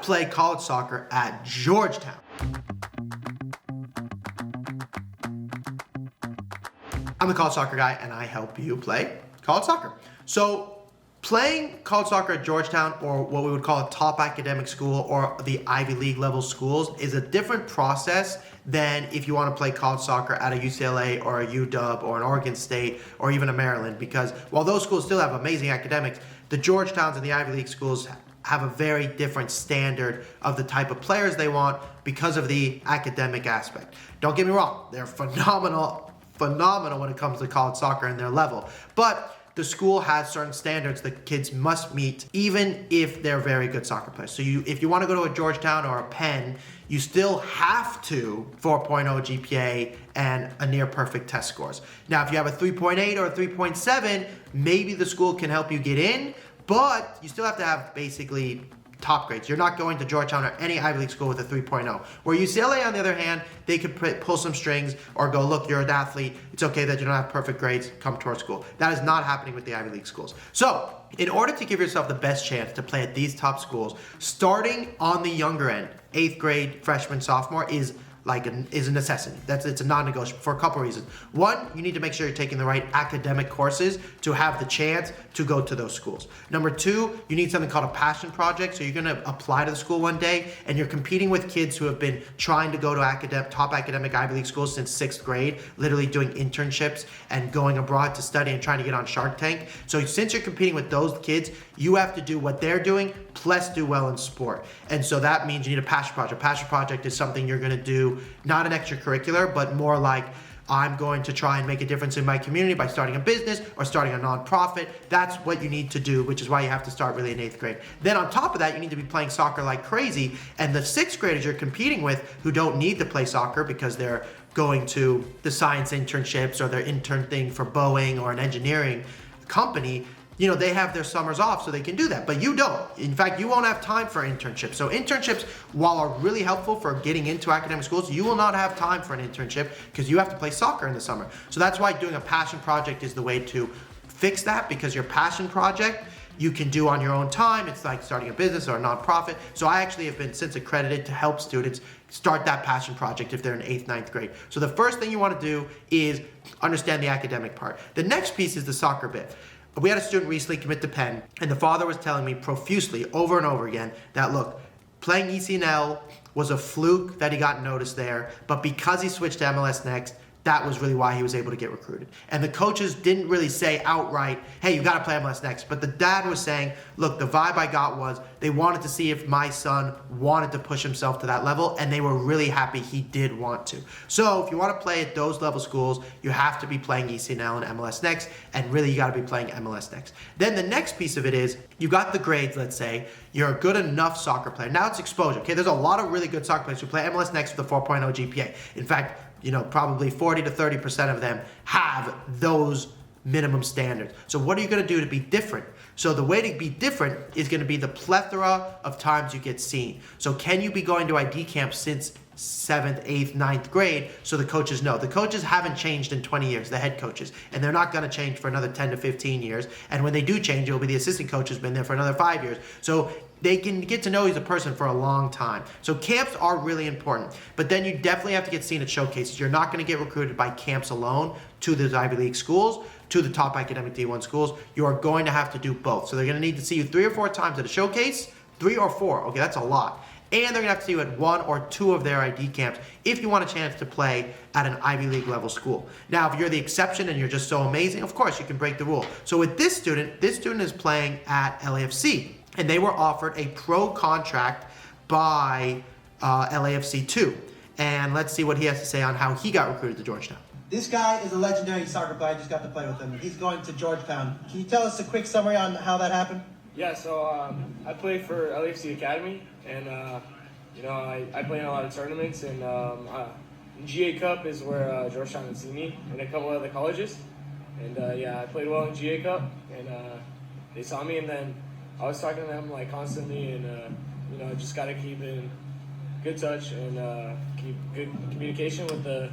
play college soccer at Georgetown. I'm the college soccer guy, and I help you play college soccer. So playing college soccer at Georgetown, or what we would call a top academic school, or the Ivy League level schools, is a different process than if you want to play college soccer at a UCLA or a UW or an Oregon State or even a Maryland, because while those schools still have amazing academics, the Georgetowns and the Ivy League schools have a very different standard of the type of players they want because of the academic aspect. Don't get me wrong, they're phenomenal when it comes to college soccer and their level, but the school has certain standards that kids must meet even if they're very good soccer players. So if you want to go to a Georgetown or a Penn, you still have to 4.0 GPA and a near perfect test scores. Now, if you have a 3.8 or a 3.7, maybe the school can help you get in, but you still have to have basically top grades. You're not going to Georgetown or any Ivy League school with a 3.0. Where UCLA, on the other hand, they could pull some strings or go, look, you're an athlete. It's okay that you don't have perfect grades. Come to our school. That is not happening with the Ivy League schools. So in order to give yourself the best chance to play at these top schools, starting on the younger end, 8th grade, freshman, sophomore, is a necessity. It's a non-negotiable for a couple reasons. One, you need to make sure you're taking the right academic courses to have the chance to go to those schools. Number two, you need something called a passion project. So you're gonna apply to the school one day and you're competing with kids who have been trying to go to top academic Ivy League schools since 6th grade, literally doing internships and going abroad to study and trying to get on Shark Tank. So since you're competing with those kids, you have to do what they're doing, plus do well in sport. And so that means you need a passion project. Passion project is something you're gonna do, not an extracurricular, but more like, I'm going to try and make a difference in my community by starting a business or starting a nonprofit. That's what you need to do, which is why you have to start really in 8th grade. Then on top of that, you need to be playing soccer like crazy. And the 6th graders you're competing with who don't need to play soccer because they're going to the science internships or their intern thing for Boeing or an engineering company, they have their summers off so they can do that, but you don't. In fact, you won't have time for internships. So internships, while are really helpful for getting into academic schools, you will not have time for an internship because you have to play soccer in the summer. So that's why doing a passion project is the way to fix that, because your passion project you can do on your own time. It's like starting a business or a nonprofit. So I actually have been since accredited to help students start that passion project if they're in 8th, 9th grade. So the first thing you want to do is understand the academic part. The next piece is the soccer bit. We had a student recently commit to Penn, and the father was telling me profusely over and over again that, look, playing ECNL was a fluke that he got noticed there, but because he switched to MLS Next, that was really why he was able to get recruited. And the coaches didn't really say outright, hey, you gotta play MLS Next. But the dad was saying, look, the vibe I got was they wanted to see if my son wanted to push himself to that level, and they were really happy he did want to. So if you wanna play at those level schools, you have to be playing ECNL and MLS Next, and really you gotta be playing MLS Next. Then the next piece of it is, you got the grades, let's say, you're a good enough soccer player. Now it's exposure, okay? There's a lot of really good soccer players who play MLS Next with a 4.0 GPA. In fact, probably 40 to 30% of them have those minimum standards. So what are you gonna do to be different? So the way to be different is gonna be the plethora of times you get seen. So can you be going to ID camp since 7th, 8th, 9th grade so the coaches know? The coaches haven't changed in 20 years, the head coaches, and they're not gonna change for another 10 to 15 years. And when they do change, it'll be the assistant coach who's been there for another 5 years. So they can get to know you as a person for a long time. So camps are really important, but then you definitely have to get seen at showcases. You're not gonna get recruited by camps alone to the Ivy League schools, to the top academic D1 schools. You are going to have to do both. So they're gonna need to see you 3 or 4 times at a showcase, 3 or 4, okay, that's a lot. And they're gonna have to see you at 1 or 2 of their ID camps if you want a chance to play at an Ivy League level school. Now, if you're the exception and you're just so amazing, of course you can break the rule. So with this student is playing at LAFC, and they were offered a pro contract by LAFC too. And let's see what he has to say on how he got recruited to Georgetown. This guy is a legendary soccer player. I just got to play with him. He's going to Georgetown. Can you tell us a quick summary on how that happened? Yeah, so I play for LAFC Academy, and I play in a lot of tournaments, and GA Cup is where Georgetown would see me and a couple other colleges. And I played well in GA Cup, and they saw me, and then I was talking to them constantly, and just got to keep in good touch and keep good communication with the.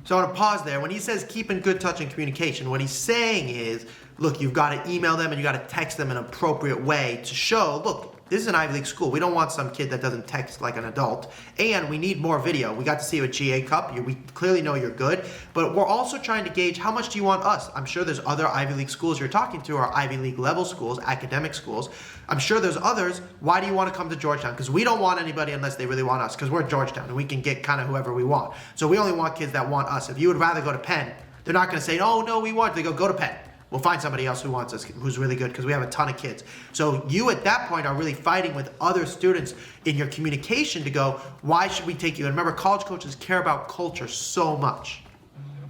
So I want to pause there. When he says keep in good touch and communication, what he's saying is, look, you've got to email them and you got to text them in an appropriate way to show, look, this is an Ivy League school. We don't want some kid that doesn't text like an adult. And we need more video. We got to see you at GA Cup. We clearly know you're good. But we're also trying to gauge how much do you want us? I'm sure there's other Ivy League schools you're talking to are Ivy League level schools, academic schools. I'm sure there's others. Why do you want to come to Georgetown? Because we don't want anybody unless they really want us. Because we're Georgetown and we can get kind of whoever we want. So we only want kids that want us. If you would rather go to Penn, they're not going to say, oh, no, we want. They go to Penn. We'll find somebody else who wants us, who's really good, because we have a ton of kids. So you at that point are really fighting with other students in your communication to go, why should we take you? And remember, college coaches care about culture so much.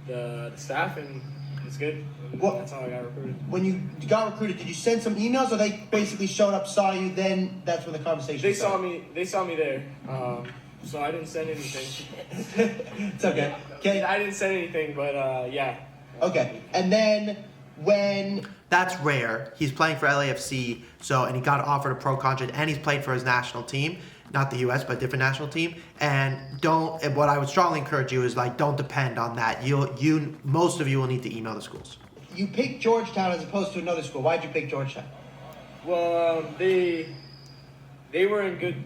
The staff, and it's good. And Well, that's how I got recruited. When you got recruited, did you send some emails, or they basically showed up, saw you, then that's when the conversation They started? saw me there. So I didn't send anything. It's okay. Okay. I didn't send anything, but yeah. Okay. And then when That's rare. He's playing for LAFC, and he got offered a pro contract, and he's played for his national team, not the U.S., but a different national team. And what I would strongly encourage you is don't depend on that. Most of you will need to email the schools. you picked Georgetown as opposed to another school, why'd you pick Georgetown? Well, they were in good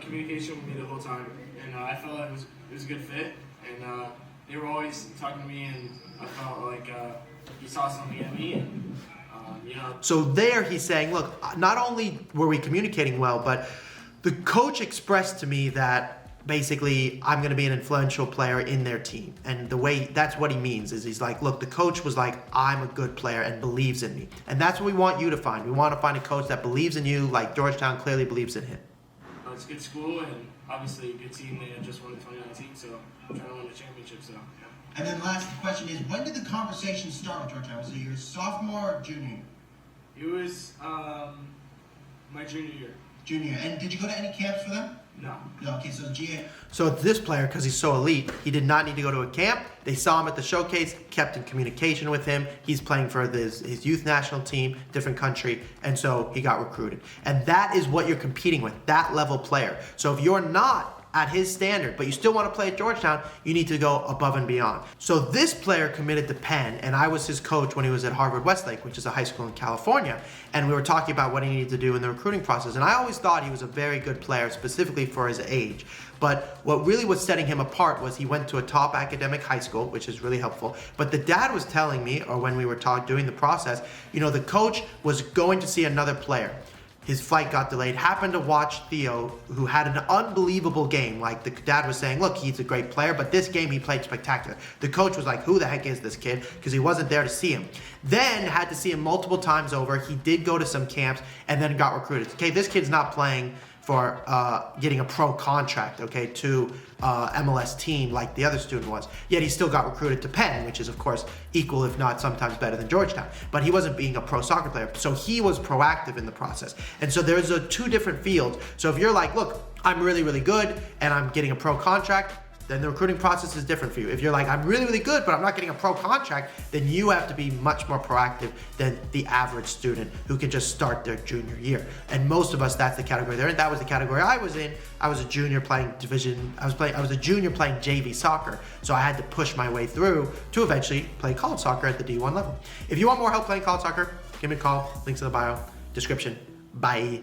communication with me the whole time, and I felt like it was a good fit. And they were always talking to me, and I felt like he saw something in me, and So there he's saying, look, not only were we communicating well, but the coach expressed to me that basically I'm going to be an influential player in their team. And that's what he means is he's like, look, the coach was like, I'm a good player and believes in me. And that's what we want you to find. We want to find a coach that believes in you like Georgetown clearly believes in him. it's a good school, and obviously a good team. They had just won in 2019, so I'm trying to win the championship. So. Yeah. And then last question is, when did the conversation start with Georgetown? Was it your sophomore or junior? It was my junior year. Junior. And did you go to any camps for them? No. No, okay, so GA. So this player, because he's so elite, he did not need to go to a camp. They saw him at the showcase, kept in communication with him. He's playing for his youth national team, different country, and so he got recruited. And that is what you're competing with, that level player. So if you're not at his standard, but you still want to play at Georgetown, you need to go above and beyond. So this player committed to Penn, and I was his coach when he was at Harvard Westlake, which is a high school in California, and we were talking about what he needed to do in the recruiting process. And I always thought he was a very good player, specifically for his age. But what really was setting him apart was he went to a top academic high school, which is really helpful. But the dad was telling me, or when we were doing the process, the coach was going to see another player. His flight got delayed, happened to watch Theo, who had an unbelievable game. Like the dad was saying, look, he's a great player, but this game he played spectacular. The coach was like, who the heck is this kid? Because he wasn't there to see him. Then had to see him multiple times over. He did go to some camps and then got recruited. Okay, this kid's not playing for getting a pro contract, okay, to MLS team like the other student was. Yet he still got recruited to Penn, which is of course equal, if not sometimes better than Georgetown. But he wasn't being a pro soccer player, so he was proactive in the process. And so there's two different fields. So if you're like, look, I'm really, really good and I'm getting a pro contract, then the recruiting process is different for you. If you're like, I'm really, really good, but I'm not getting a pro contract, then you have to be much more proactive than the average student who can just start their junior year. And most of us, that's the category they're in. That was the category I was in. I was a junior playing I was a junior playing JV soccer. So I had to push my way through to eventually play college soccer at the D1 level. If you want more help playing college soccer, give me a call. Links in the bio, description. Bye.